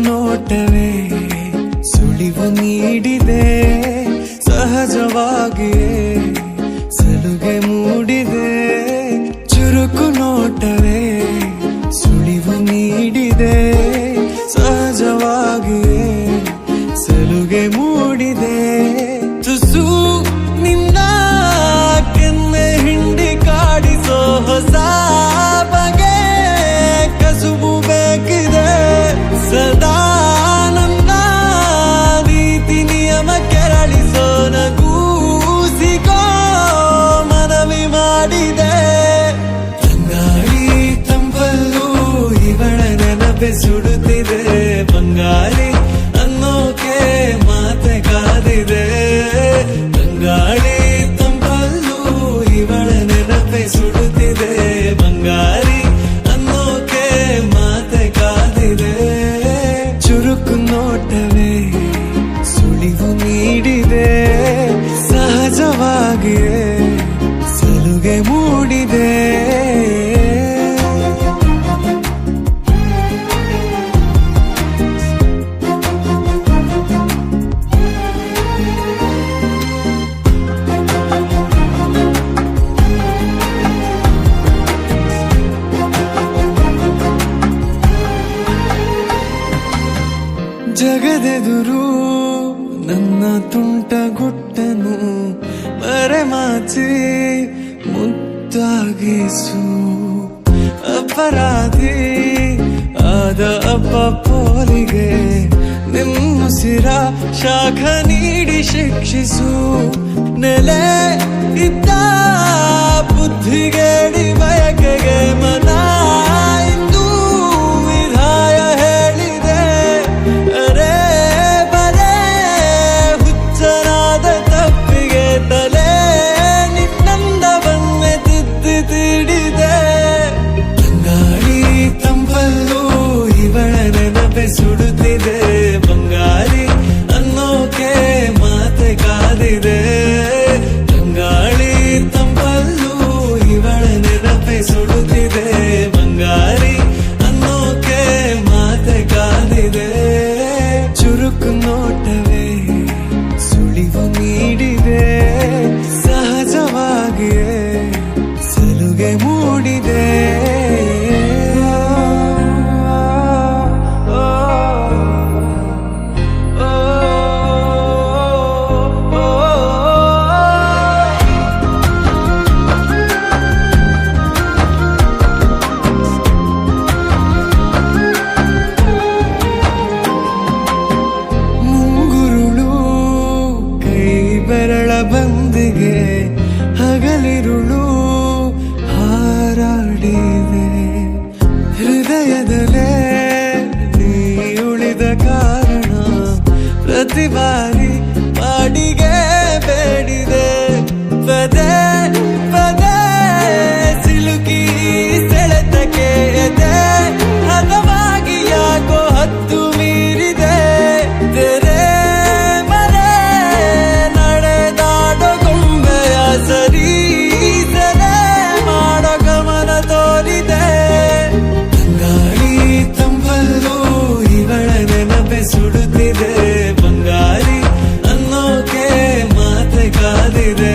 ನೋಟವೇ ಸುಳಿವು ನೀಡಿದೆ, ಸಹಜವಾಗಿಯೇ ಸಲುಗೆ ಮೂಡಿದೆ. ಚುರುಕು ನೋಟವೇ ಸುಳಿವು ನೀಡಿದೆ, ಸಹಜವಾಗಿಯೇ ಸಲುಗೆ ಮೂಡಿದೆ. ತುಸು ನಿನ್ನ ಕೆನ್ನೆ ಹಿಂಡಿ ಕಾಡಿಸೋ ಹೊಸ ಬಗೆ ಕಸುಬು ಬೇಕಿದೆ. ಸದಾ ನನ್ನ ನೀತಿ ನಿಯಮ ಕೆರಳಿಸೋ ನಗೂಸಿಗೋ ಮನವಿ ಮಾಡಿದೆ. ತಂಗಾಳಿ ತಂಪಲ್ಲೂ ಇವಳ ನೆನಪೆ ಸುಡುತ್ತಿದೆ. ಬಂಗಾಳಿ ಅನ್ನೋಕೆ ಮಾತೆ ಕಾದಿದೆ. ತಂಗಾಳಿ ತಂಪಲ್ಲೂ ಇವಳ ನೆನಪೆ ಸುಡುತ್ತಿದೆ. ಬಂಗಾಳಿ ಅನ್ನೋಕೆ ಮಾತೆ ಕಾದಿದೆ. ಚುರುಕು ನೋಟವೇ ಸುಳಿವು ನೀಡಿದೆ, ಸಹಜವಾಗಿಯೇ ಸಲುಗೆ ಮೂಡಿದೆ. ಜಗದೆದುರು ನನ್ನ ತುಂಟ ಗುಟ್ಟನು ಮರೆಮಾಚಿ ಮುದ್ದಾಗಿಸು. ಅಪರಾಧಿ ಆದ ಅಪ್ಪ ಪೋಲಿಗೆ ನಿಮ್ಮುಸಿರ ಶಾಖ ನೀಡಿ ಶಿಕ್ಷಿಸು. ನೆಲೆ ಇದ್ದ ಬುದ್ಧಿಗೇಡಿ ಬಯಕೆಗೆ ಮನ ಇಂದು ವಿಧಾಯ ಹೇಳಿದೆ. ಅರೆ ಬರೇ ಹುಚ್ಚನಾದ ತಪ್ಪಿಗೆ ತಲೆ ನಿನ್ನಂದ ಬನ್ನೆ ತಿದ್ದಿ ತೀಡಿದೆ. ತಂಗಾಳಿ ತಂಪಲ್ಲೂ ಇವಳ ನೆನಪೆ ಸುಡುತ್ತಿದೆ. ಬಂಗಾಳಿ ಅನ್ನೋಕೆ ಮಾತೆ ಕಾದಿದೆ. ತಂಗಾಳಿ ತಂಪಲ್ಲೂ ಇವಳ ನೆನಪೆ ಸುಡುತ್ತಿದೆ. ಬಂಗಾಳಿ ಅನ್ನೋಕೆ ಮಾತೆ ಕಾದಿದೆ. ಚುರುಕು ನೋಟವೇ ಸುಳಿವು ನೀಡಿದೆ, ಸಹಜವಾಗಿಯೇ ಸಲುಗೆ ಮೂಡಿದೆ. ಬೆರಳ ಬಂದಿಗೆ ಹಗಲಿರುಳು ಹಾರಾಡಿದೆ. ಹೃದಯದಲ್ಲೇ ನೀ ಉಳಿದ ಕಾರಣ ಪ್ರತಿ ಬಾರಿ ಬಾಡಿಗೆ ಬೇಡಿದೆ. ಪದೇ ಪದೇ ಸಿಲುಕಿ ಸೆಳೆತಕ್ಕೆ ಎದೆ ಹದವಾಗಿ ಯಾಕೋ ಹತ್ತು ಮೀರಿದೆ. ತೆರೆ ಸರಿ ಸರೆ ಮಾಡೋ ಗಮನ ತೋರಿದೆ. ತಂಗಾಳಿ ತಂಪಲ್ಲೂ ಇವಳ ನೆನಪೆ ಸುಡುತ್ತಿದೆ. ಬಂಗಾಳಿ ಅನ್ನೋಕೆ ಮಾತೆ ಕಾದಿದೆ.